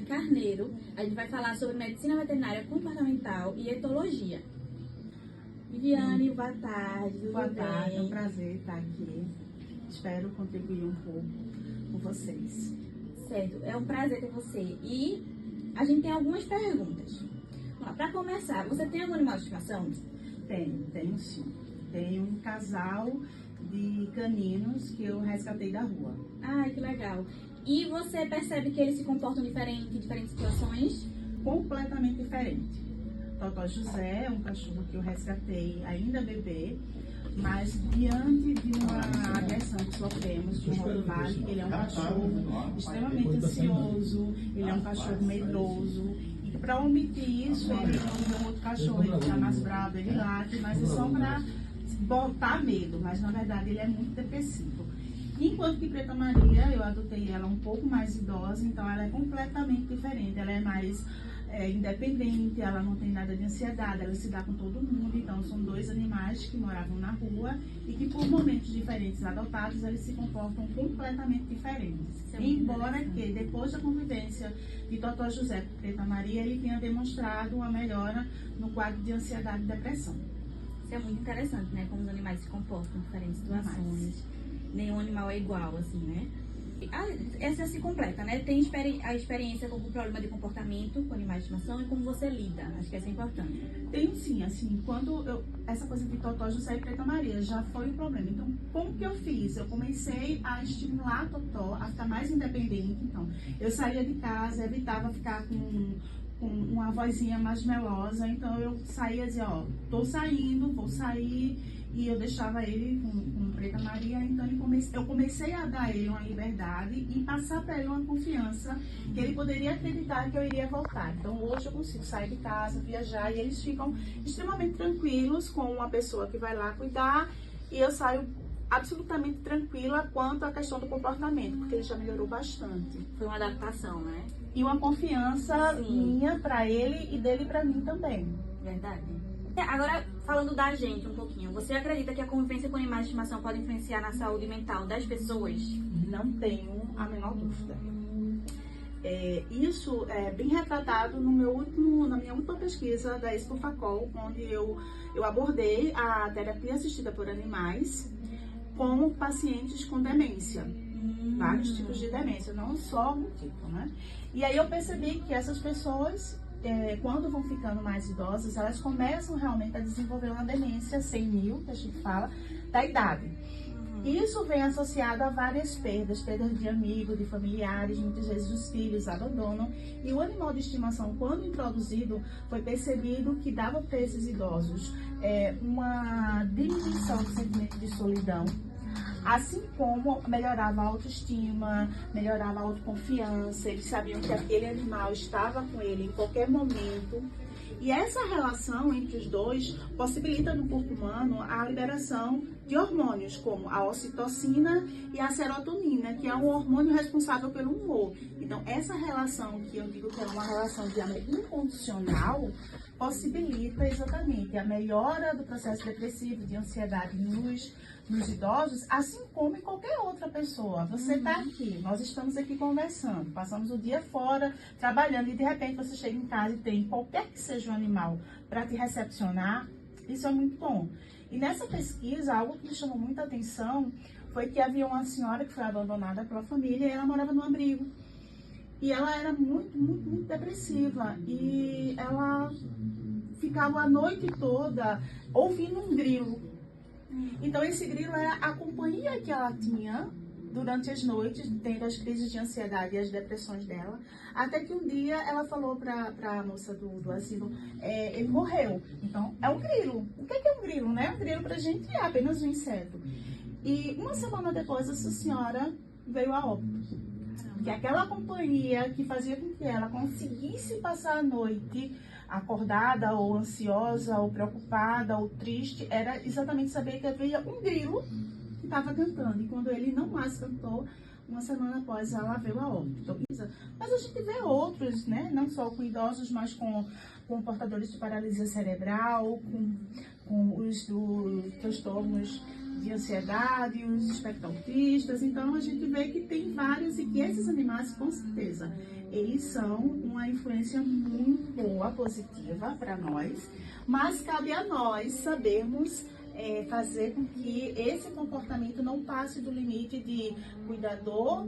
Carneiro. A gente vai falar sobre medicina veterinária comportamental e etologia. Viviane, boa tarde. Boa tarde, é um prazer estar aqui. Espero contribuir um pouco com vocês. Certo, é um prazer ter você. E a gente tem algumas perguntas. Para começar, você tem algum animal de estimação? Tenho sim. Tenho um casal de caninos que eu resgatei da rua. Ai, que legal. E você percebe que eles se comportam diferente em diferentes situações? Completamente diferente. Totó José é um cachorro que eu resgatei ainda bebê, mas diante de uma agressão que sofremos de um Rottweiler, ele é um cachorro extremamente ansioso, ele é um cachorro medroso. E para omitir isso, ele não vê um outro cachorro, ele está mais bravo, ele late, mas é só para botar medo, mas na verdade ele é muito depressivo. Enquanto que Preta Maria, eu adotei ela um pouco mais idosa, então ela é completamente diferente, ela é mais independente, ela não tem nada de ansiedade, ela se dá com todo mundo. Então são dois animais que moravam na rua e que por momentos diferentes adotados, eles se comportam completamente diferentes. Embora que depois da convivência de Totó José com Preta Maria, ele tenha demonstrado uma melhora no quadro de ansiedade e depressão. Isso é muito interessante, né? Como os animais se comportam em diferentes situações. Nenhum animal é igual, assim, né? Essa se completa, né? Tem a experiência com o problema de comportamento com animais de estimação e como você lida. Acho que essa é importante. Tenho sim, assim, essa coisa de Totó José e Preta Maria já foi um problema. Então, como que eu fiz? Eu comecei a estimular a Totó a ficar mais independente. Então, eu saía de casa, evitava ficar com uma vozinha mais melosa. Então, eu saía e dizia, ó, tô saindo, vou sair. E eu deixava ele com Preta Maria, então eu comecei a dar a ele uma liberdade e passar para ele uma confiança que ele poderia acreditar que eu iria voltar. Então hoje eu consigo sair de casa, viajar e eles ficam extremamente tranquilos com uma pessoa que vai lá cuidar e eu saio absolutamente tranquila quanto à questão do comportamento, porque ele já melhorou bastante. Foi uma adaptação, né? E uma confiança minha para ele e dele para mim também. Verdade. Agora, falando da gente um pouquinho, você acredita que a convivência com animais de estimação pode influenciar na saúde mental das pessoas? Não tenho a menor dúvida. Isso é bem retratado na minha última pesquisa da Expufacol, onde eu abordei a terapia assistida por animais com pacientes com demência. Vários tipos de demência, não só um tipo, né? E aí eu percebi que essas pessoas, quando vão ficando mais idosas, elas começam realmente a desenvolver uma demência senil, que a gente fala, da idade. Isso vem associado a várias perdas de amigos, de familiares, muitas vezes os filhos abandonam. E o animal de estimação, quando introduzido, foi percebido que dava para esses idosos uma diminuição do sentimento de solidão, assim como melhorava a autoestima, melhorava a autoconfiança. Eles sabiam que aquele animal estava com ele em qualquer momento. E essa relação entre os dois possibilita no corpo humano a liberação de hormônios como a ocitocina e a serotonina, que é um hormônio responsável pelo humor. Então, essa relação, que eu digo que é uma relação de amor incondicional, possibilita exatamente a melhora do processo depressivo, de ansiedade nos idosos, assim como em qualquer outra pessoa. Você está aqui, nós estamos aqui conversando, passamos o dia fora, trabalhando, e de repente você chega em casa e tem qualquer que seja um animal para te recepcionar. Isso é muito bom. E nessa pesquisa, algo que me chamou muita atenção foi que havia uma senhora que foi abandonada pela família e ela morava num abrigo. E ela era muito, muito, muito depressiva. E ela ficava a noite toda ouvindo um grilo. Então esse grilo era a companhia que ela tinha durante as noites, tendo as crises de ansiedade e as depressões dela, até que um dia ela falou para a moça do asilo, ele morreu. Então é um grilo. O que é um grilo, né? Um grilo pra gente é apenas um inseto. E uma semana depois essa senhora veio a óbito. Que aquela companhia que fazia com que ela conseguisse passar a noite acordada, ou ansiosa, ou preocupada, ou triste, era exatamente saber que havia um grilo que estava cantando. E quando ele não mais cantou, uma semana após ela veio a óbito. Mas a gente vê outros, né? Não só com idosos, mas com portadores de paralisia cerebral, com os transtornos de ansiedade, os espectro autistas. Então a gente vê que tem vários e que esses animais, com certeza, eles são uma influência muito boa, positiva para nós, mas cabe a nós sabermos fazer com que esse comportamento não passe do limite de cuidador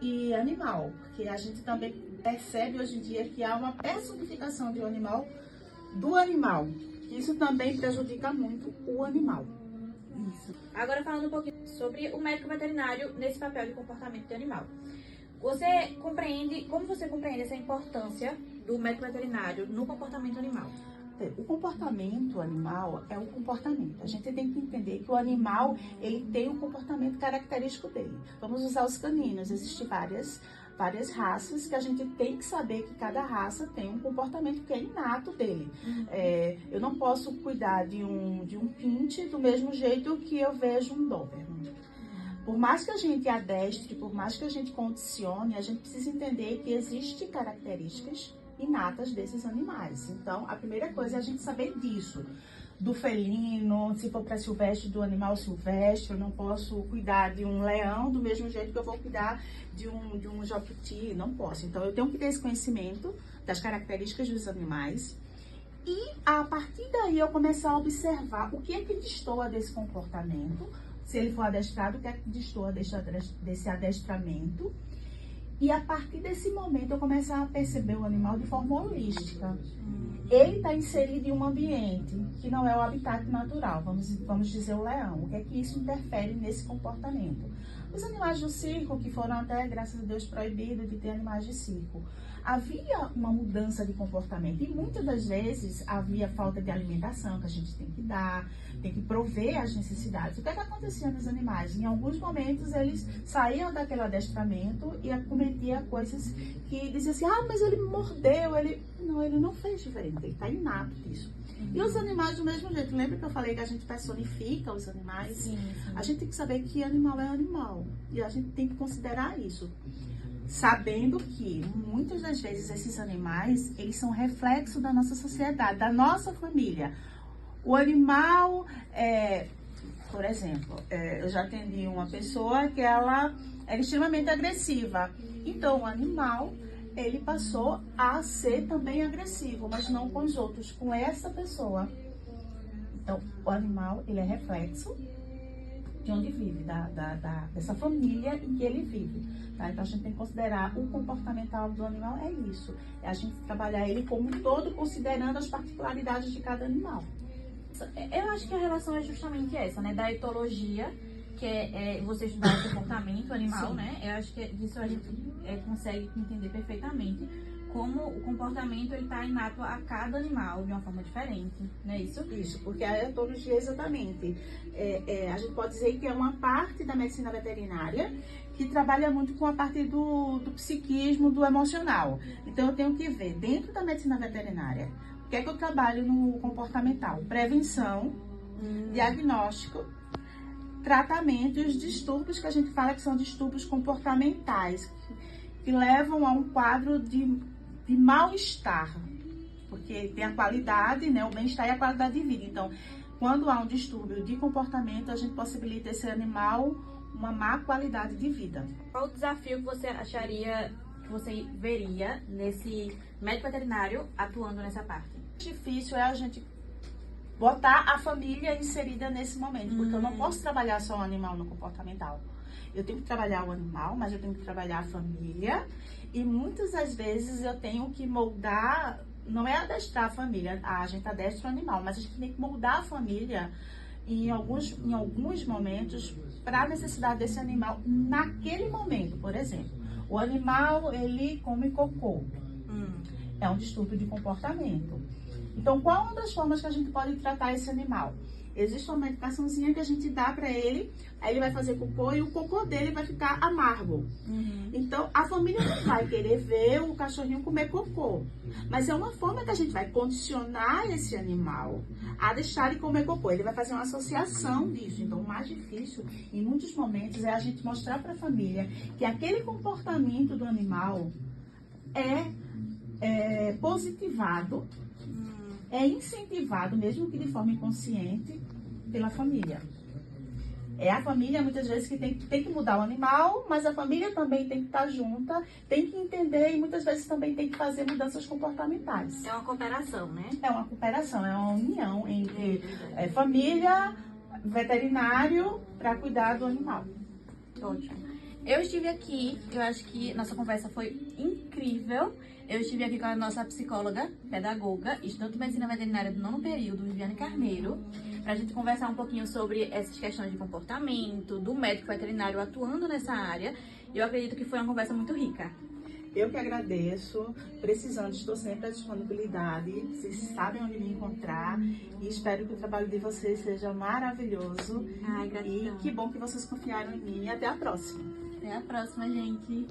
e animal, porque a gente também percebe hoje em dia que há uma personificação do animal. Isso também prejudica muito o animal. Isso. Agora falando um pouquinho sobre o médico veterinário nesse papel de comportamento do animal. Como você compreende essa importância do médico veterinário no comportamento animal? O comportamento animal é um comportamento. A gente tem que entender que o animal, ele tem um comportamento característico dele. Vamos usar os caninos. Existem várias raças que a gente tem que saber que cada raça tem um comportamento que é inato dele. Eu não posso cuidar de um pinte do mesmo jeito que eu vejo um Doberman. Por mais que a gente adestre, por mais que a gente condicione, a gente precisa entender que existem características inatas desses animais. Então, a primeira coisa é a gente saber disso. Do felino, se for para silvestre, do animal silvestre, eu não posso cuidar de um leão do mesmo jeito que eu vou cuidar de um jabuti, não posso. Então, eu tenho que ter esse conhecimento das características dos animais e, a partir daí, eu começar a observar o que é que destoa desse comportamento, se ele for adestrado, o que é que destoa desse adestramento. E a partir desse momento eu começar a perceber o animal de forma holística. Ele está inserido em um ambiente que não é o habitat natural, vamos dizer o leão. O que é que isso interfere nesse comportamento? Os animais do circo, que foram até, graças a Deus, proibidos de ter animais de circo, havia uma mudança de comportamento e muitas das vezes havia falta de alimentação que a gente tem que dar, tem que prover as necessidades. O que é que acontecia nos animais? Em alguns momentos eles saíam daquele adestramento e cometiam coisas que diziam assim, mas ele me mordeu, ele não fez diferente, ele está inato disso. E os animais do mesmo jeito. Lembra que eu falei que a gente personifica os animais? Sim. A gente tem que saber que animal é animal e a gente tem que considerar isso. Sabendo que muitas das vezes esses animais, eles são reflexo da nossa sociedade, da nossa família. O animal, por exemplo, eu já atendi uma pessoa que ela era extremamente agressiva. Então, o animal, ele passou a ser também agressivo, mas não com os outros, com essa pessoa. Então, o animal, ele é reflexo de onde vive, dessa família em que ele vive. Tá? Então, a gente tem que considerar o comportamental do animal, é isso. É a gente trabalhar ele como um todo, considerando as particularidades de cada animal. Eu acho que a relação é justamente essa, né? Da etologia, que é você estudar o comportamento animal, né? Eu acho que disso a gente consegue entender perfeitamente como o comportamento ele está inato a cada animal de uma forma diferente, não é isso? Isso, porque a etologia exatamente, a gente pode dizer que é uma parte da medicina veterinária que trabalha muito com a parte do psiquismo, do emocional. Então eu tenho que ver dentro da medicina veterinária o que é que eu trabalho no comportamental, prevenção, diagnóstico, tratamento e os distúrbios que a gente fala que são distúrbios comportamentais que levam a um quadro de mal-estar, porque tem a qualidade, né, o bem-estar e a qualidade de vida. Então, quando há um distúrbio de comportamento, a gente possibilita esse animal uma má qualidade de vida. Qual o desafio que você acharia, que você veria nesse médico veterinário atuando nessa parte? O difícil é a gente botar a família inserida nesse momento, porque eu não posso trabalhar só o animal no comportamental. Eu tenho que trabalhar o animal, mas eu tenho que trabalhar a família. E muitas das vezes eu tenho que moldar, não é adestrar a família, a gente adestra o animal, mas a gente tem que moldar a família em alguns momentos para a necessidade desse animal naquele momento. Por exemplo, o animal, ele come cocô. É um distúrbio de comportamento. Então, qual é uma das formas que a gente pode tratar esse animal? Existe uma medicaçãozinha que a gente dá para ele, aí ele vai fazer cocô e o cocô dele vai ficar amargo. Então, a família não vai querer ver o cachorrinho comer cocô. Mas é uma forma que a gente vai condicionar esse animal a deixar de comer cocô. Ele vai fazer uma associação disso. Então, o mais difícil, em muitos momentos, é a gente mostrar para a família que aquele comportamento do animal é positivado, é incentivado, mesmo que de forma inconsciente, pela família. É a família, muitas vezes, que tem que mudar o animal, mas a família também tem que estar junta, tem que entender e muitas vezes também tem que fazer mudanças comportamentais. É uma cooperação, né? É uma cooperação, é uma união entre família, veterinário, para cuidar do animal. Ótimo. Eu estive aqui, eu acho que nossa conversa foi incrível. Eu estive aqui com a nossa psicóloga, pedagoga, estudante de medicina veterinária do 9º período, Viviane Carneiro, para a gente conversar um pouquinho sobre essas questões de comportamento, do médico veterinário atuando nessa área. Eu acredito que foi uma conversa muito rica. Eu que agradeço, precisando, estou sempre à disponibilidade, vocês sabem onde me encontrar e espero que o trabalho de vocês seja maravilhoso. Ai, gratidão. E que bom que vocês confiaram em mim e até a próxima. Até a próxima, gente.